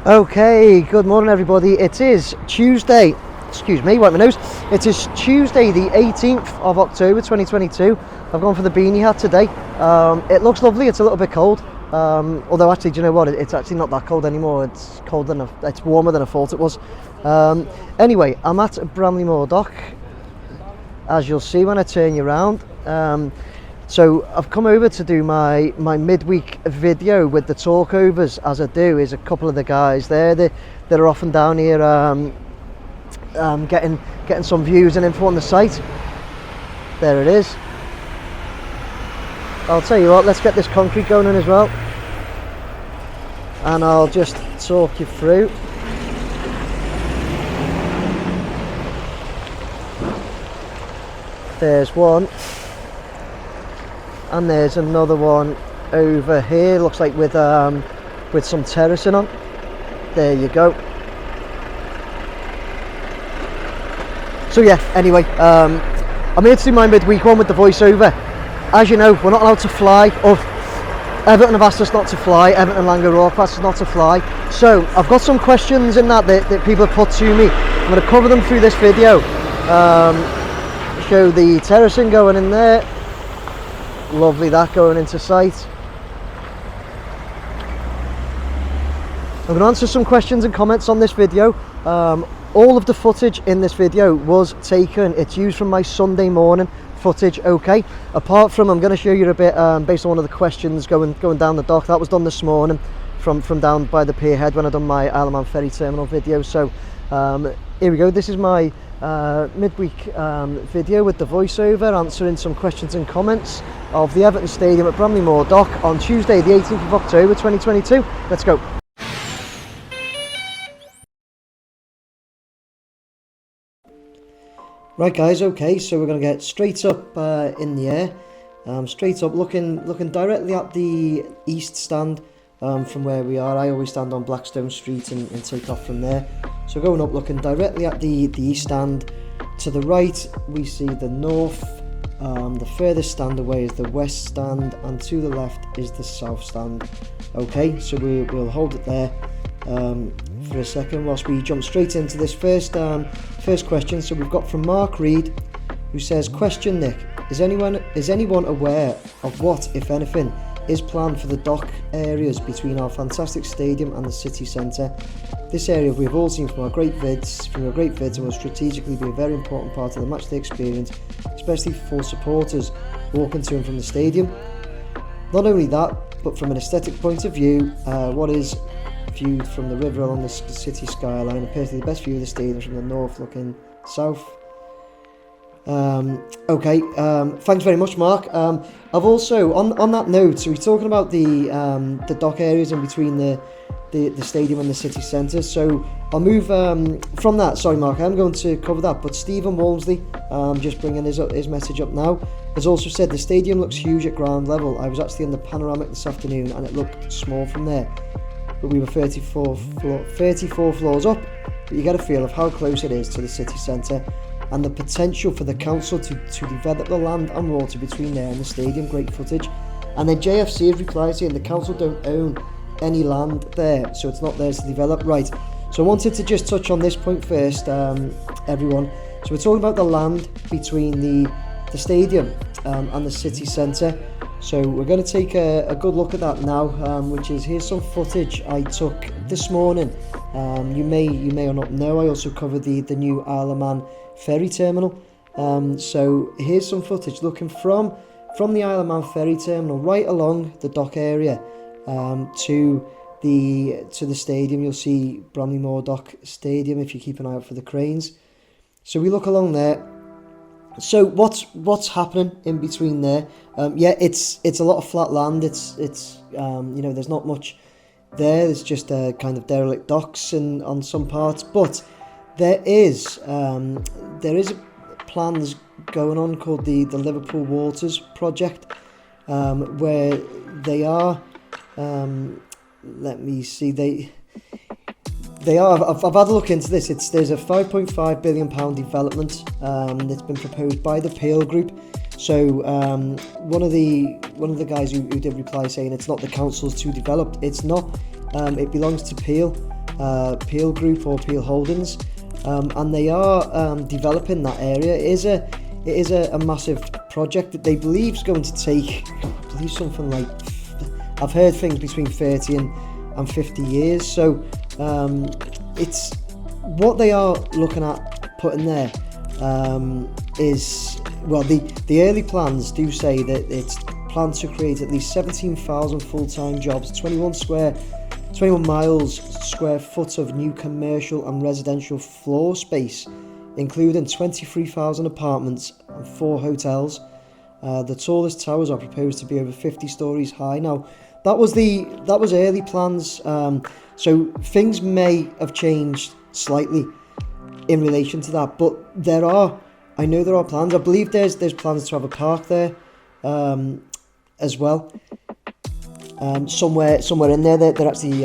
Okay, good morning everybody. It is Tuesday, excuse me, wipe my nose. It is Tuesday the 18th of October 2022. I've gone for the beanie hat today. It looks lovely, it's a little bit cold. Although actually, do you know what, it's actually not that cold anymore. It's warmer than I thought it was. Anyway, I'm at Bramley Moore Dock, as you'll see when I turn you around. So I've come over to do my midweek video with the talkovers. As I do is a couple of the guys there that are often down here getting some views and info on the site. There it is. I'll tell you what, let's get this concrete going in as well, and I'll just talk you through. There's one. And there's another one over here, looks like with some terracing on. There you go. So yeah, anyway, I'm here to do my midweek one with the voiceover. As you know, we're not allowed to fly, or Everton have asked us not to fly, Everton and Lango Rock have asked us not to fly. So I've got some questions in that people have put to me. I'm going to cover them through this video. Show the terracing going in there. Lovely, that going into sight. I'm going to answer some questions and comments on this video. All of the footage in this video was taken, it's used from my Sunday morning footage, okay? Apart from, I'm going to show you a bit based on one of the questions going down the dock. That was done this morning from down by the pier head when I done my Isle of Man ferry terminal video. So here we go, this is my midweek video with the voiceover, answering some questions and comments of the Everton Stadium at Bramley Moore Dock on Tuesday the 18th of October 2022. Let's go. Right guys, okay, so we're going to get straight up in the air, straight up looking directly at the east stand from where we are. I always stand on Blackstone Street and take off from there. So going up, looking directly at the east stand. To the right we see the north, the furthest stand away is the west stand, and to the left is the south stand. Okay, so we'll hold it there for a second whilst we jump straight into this first question. So we've got from Mark Reed, who says, question Nick, is anyone aware of what, if anything, is planned for the dock areas between our fantastic stadium and the city centre? This area we've all seen from your great vids and will strategically be a very important part of the matchday experience, especially for supporters walking to and from the stadium. Not only that, but from an aesthetic point of view, what is viewed from the river along the city skyline appears to be the best view of the stadium from the north looking south. Okay, thanks very much, Mark. I've also, on that note, so we're talking about the dock areas in between the stadium and the city centre. So I'll move from that. Sorry, Mark, I'm going to cover that. But Stephen Walmsley, just bringing his message up now, has also said the stadium looks huge at ground level. I was actually in the panoramic this afternoon and it looked small from there, but we were 34 floors up. But you get a feel of how close it is to the city centre and the potential for the council to develop the land and water between there and the stadium. Great footage. And then JFC has replied saying the council don't own any land there, so it's not theirs to develop. Right, so I wanted to just touch on this point first, everyone. So we're talking about the land between the stadium and the city centre. So we're going to take a good look at that now, which is, here's some footage I took this morning. You may or not know, I also covered the new Isle of Man ferry terminal. So here's some footage looking from the Isle of Man ferry terminal right along the dock area to the stadium. You'll see Bramley Moore Dock Stadium if you keep an eye out for the cranes. So we look along there. So what's happening in between there? Yeah, it's a lot of flat land. It's there's not much there. There's just kind of derelict docks on some parts, but there is plans going on called the Liverpool Waters project, where they are. Let me see. They are. I've had a look into this. There's a £5.5 billion development that's been proposed by the Peel Group. So one of the guys who did reply saying it's not the council's to develop. It's not. It belongs to Peel. Peel Group or Peel Holdings, and they are developing that area. It is a massive project that they believe is going to take, I believe, something like, I've heard things between 30 and 50 years. So it's what they are looking at putting there is, well, the early plans do say that it's planned to create at least 17,000 full-time jobs, 21 miles square foot of new commercial and residential floor space, including 23,000 apartments and 4 hotels. The tallest towers are proposed to be over 50 stories high. Now, that was early plans, so things may have changed slightly in relation to that, but I know there are plans. I believe there's plans to have a park there as well. Somewhere in there they're actually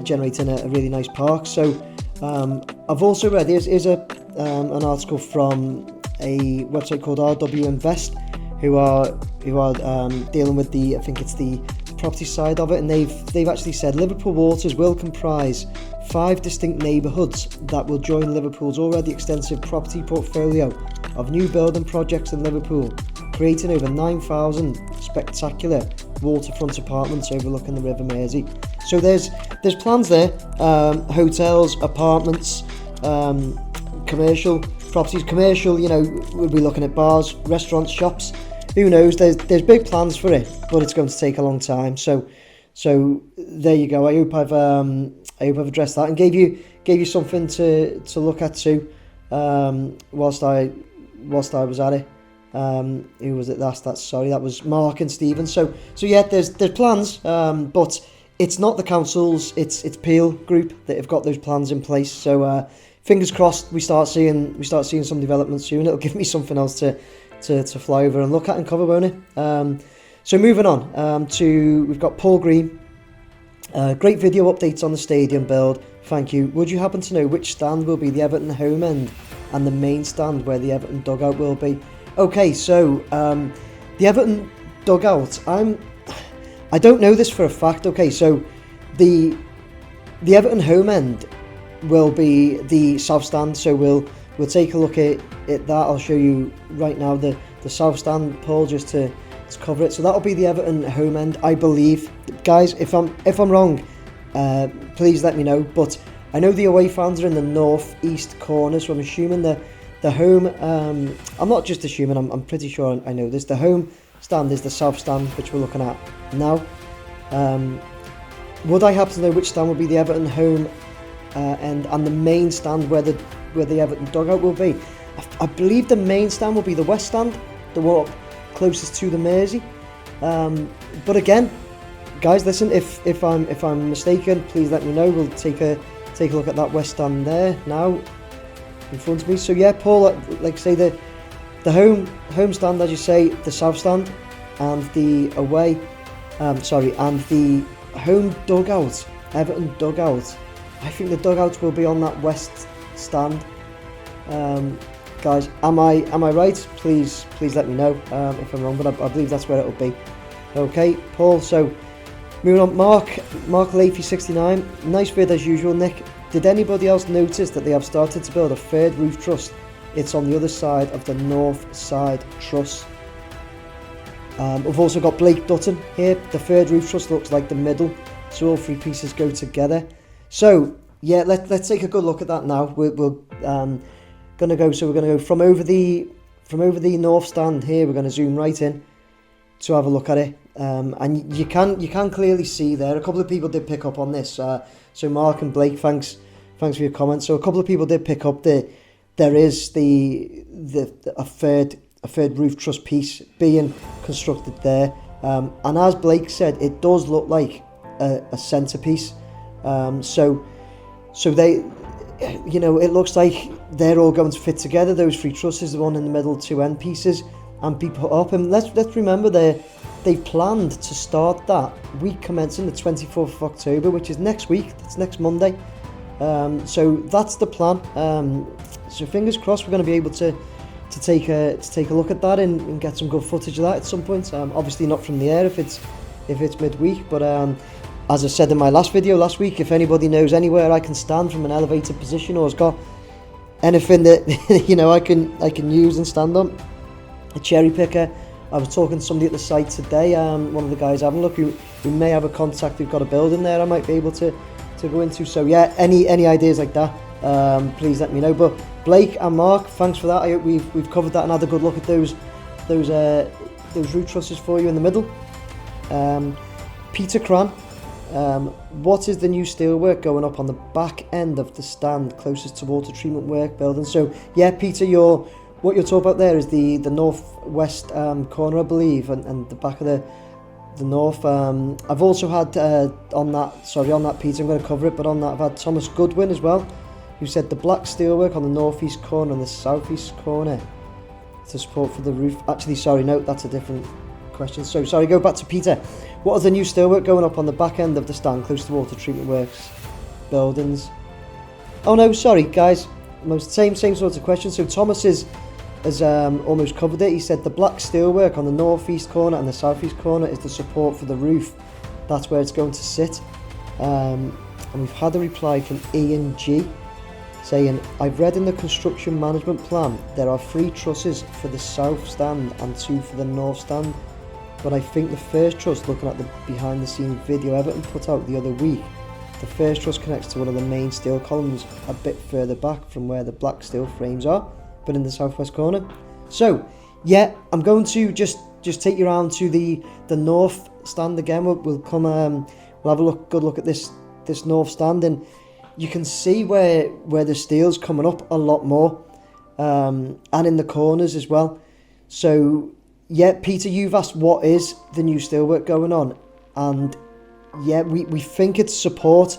generating a really nice park. So I've also read here's an article from a website called RW Invest, who are dealing with I think it's the property side of it, and they've actually said Liverpool Waters will comprise 5 distinct neighbourhoods that will join Liverpool's already extensive property portfolio of new building projects in Liverpool, creating over 9,000 spectacular waterfront apartments overlooking the River Mersey. So there's plans there, hotels, apartments, commercial properties. Commercial, we'll be looking at bars, restaurants, shops. Who knows? There's big plans for it, but it's going to take a long time. So there you go. I hope I've addressed that and gave you something to look at too. Whilst I was at it. Who was it last? That was Mark and Stephen. So yeah, there's plans, but it's not the councils, it's Peel Group that have got those plans in place. So fingers crossed we start seeing some development soon. It'll give me something else to fly over and look at and cover, won't it? So moving on we've got Paul Green. Great video updates on the stadium build. Thank you. Would you happen to know which stand will be the Everton home end and the main stand where the Everton dugout will be? Okay, so the Everton dugout, I don't know this for a fact. Okay, so the Everton home end will be the south stand. So we'll take a look at that. I'll show you right now the south stand, Paul, just to cover it. So that'll be the Everton home end, I believe. Guys, if I'm wrong, please let me know. But I know the away fans are in the north-east corner, so I'm assuming the home, I'm not just assuming, I'm pretty sure I know this. The home stand is the south stand, which we're looking at now. Would I happen to know which stand will be the Everton home end and the main stand where the Everton dugout will be? I believe the main stand will be the west stand, the one closest to the Mersey. But again, guys, listen, if I'm mistaken, please let me know. We'll take a look at that west stand there now in front of me. So yeah, Paul, like I say, the home stand, as you say, the south stand, and the away, and the home dugout, Everton dugout. I think the dugout will be on that west stand. Guys, am I right? Please let me know if I'm wrong, but I believe that's where it'll be. Okay, Paul. So moving on, Mark Leafy 69. Nice vid as usual, Nick. Did anybody else notice that they have started to build a third roof truss? It's on the other side of the north side truss. We've also got Blake Dutton here. The third roof truss looks like the middle, so all 3 pieces go together. So yeah, let's take a good look at that now. We're gonna go from over the north stand here. We're gonna zoom right in to have a look at it, and you can clearly see there. A couple of people did pick up on this. So Mark and Blake, thanks for your comments. So a couple of people did pick up that there is a third roof truss piece being constructed there, and as Blake said, it does look like a centerpiece. So they, it looks like they're all going to fit together. Those 3 trusses, the one in the middle, 2 end pieces, and be put up. And let's remember they've planned to start that week commencing the 24th of October, which is next week. That's next Monday. So that's the plan. So fingers crossed we're going to be able to take a look at that and get some good footage of that at some point. Obviously not from the air if it's midweek, but as I said in my last video last week, if anybody knows anywhere I can stand from an elevated position, or has got anything that you know I can use and stand on, a cherry picker. I was talking to somebody at the site today, one of the guys having a look, who may have a contact who've got a building there I might be able to go into. So yeah, any ideas like that, please let me know. But Blake and Mark, thanks for that. I hope we've covered that and had a good look at those roof trusses for you in the middle. Peter Cran, what is the new steelwork going up on the back end of the stand closest to water treatment work building? So yeah, Peter, what you're talking about there is the northwest corner, I believe, and the back of the north. I've also had on that Peter, I'm going to cover it, but on that I've had Thomas Goodwin as well, who said the black steelwork on the northeast corner and the southeast corner to support for the roof. Actually, sorry, no, that's a different question. So sorry, go back to Peter. What is the new steelwork going up on the back end of the stand close to water treatment works buildings? Oh no, sorry guys, same sort of question. So Thomas has almost covered it. He said the black steelwork on the northeast corner and the southeast corner is the support for the roof. That's where it's going to sit. And we've had a reply from Ian G saying, I've read in the construction management plan there are 3 trusses for the south stand and 2 for the north stand, but I think the first truss, looking at the behind the scenes video Everton put out the other week, the first truss connects to one of the main steel columns a bit further back from where the black steel frames are, but in the southwest corner. So yeah, I'm going to just take you around to the north stand again. We'll come we'll have a good look at this north stand, and you can see where the steel's coming up a lot more, and in the corners as well. So yeah, Peter, you've asked what is the new steelwork going on, and yeah, we think it's support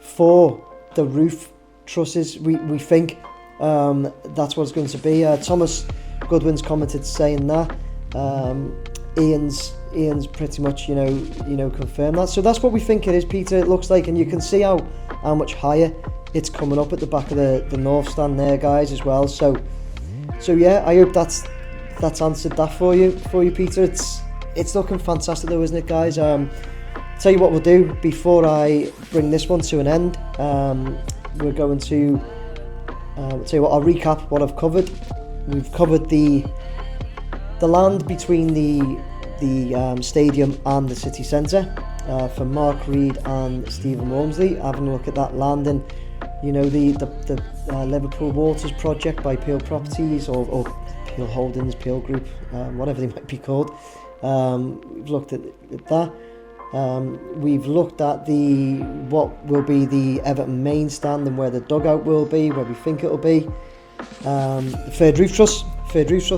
for the roof trusses. We think that's what it's going to be. Thomas Goodwin's commented saying that. Ian's pretty much you know confirmed that. So that's what we think it is, Peter. It looks like, and you can see how much higher it's coming up at the back of the north stand there, guys, as well. So yeah, I hope that's answered that for you, Peter. It's looking fantastic though, isn't it, guys? Tell you what we'll do before I bring this one to an end. We're going to tell you what, I'll recap what I've covered. We've covered the land between the stadium and the city centre for Mark Reed and Stephen Walmsley, having a look at that land, and you know the Liverpool Waters project by Peel Properties or Peel Holdings, Peel Group, whatever they might be called. We've looked at that. We've looked at what will be the Everton main stand and where the dugout will be, where we think it'll be. The third roof truss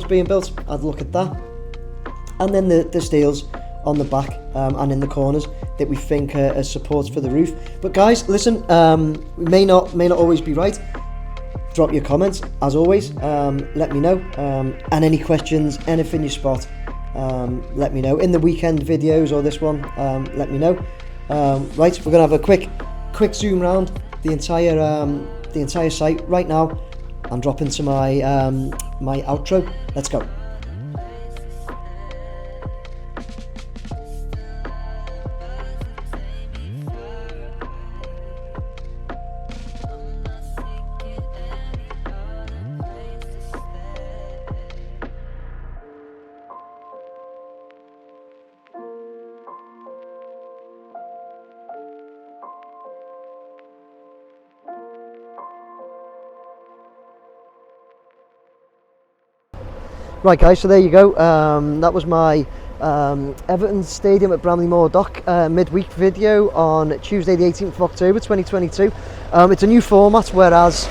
being built. I'd look at that, and then the steels on the back and in the corners that we think are supports for the roof. But guys, listen, we may not always be right. Drop your comments as always. Let me know, and any questions, anything you spot, let me know in the weekend videos or this one. Let me know. Right, we're gonna have a quick zoom round the entire site right now. I'm dropping to my my outro. Let's go. Right guys, so there you go. That was my Everton Stadium at Bramley Moore Dock midweek video on Tuesday the 18th of October 2022. It's a new format, whereas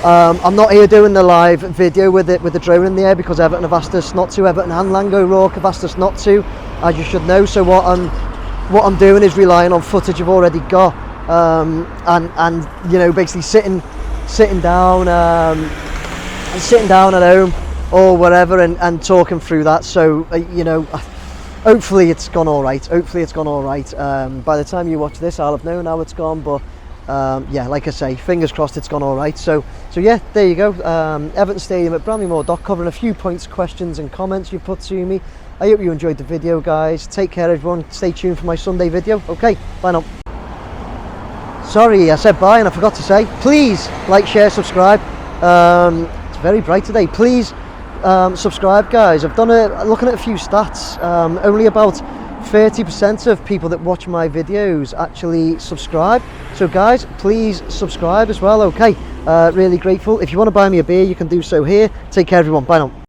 I'm not here doing the live video with the drone in the air because Everton have asked us not to. Everton and Lango Rourke have asked us not to, as you should know. So what I'm doing is relying on footage I've already got, and you know, basically sitting down at home or whatever, and talking through that. So you know, hopefully it's gone all right. By the time you watch this, I'll have known how it's gone, but yeah, like I say, fingers crossed it's gone all right. So yeah, there you go. Everton Stadium at Bramley Moore Dock, covering a few points, questions and comments you put to me. I hope you enjoyed the video, guys. Take care, everyone. Stay tuned for my Sunday video. Okay, bye now. Sorry, I said bye and I forgot to say, please like, share, subscribe. It's very bright today. Please subscribe, guys. I've done looking at a few stats. Only about 30% of people that watch my videos actually subscribe. So guys, please subscribe as well. Okay, really grateful. If you want to buy me a beer, you can do so here. Take care, everyone. Bye now.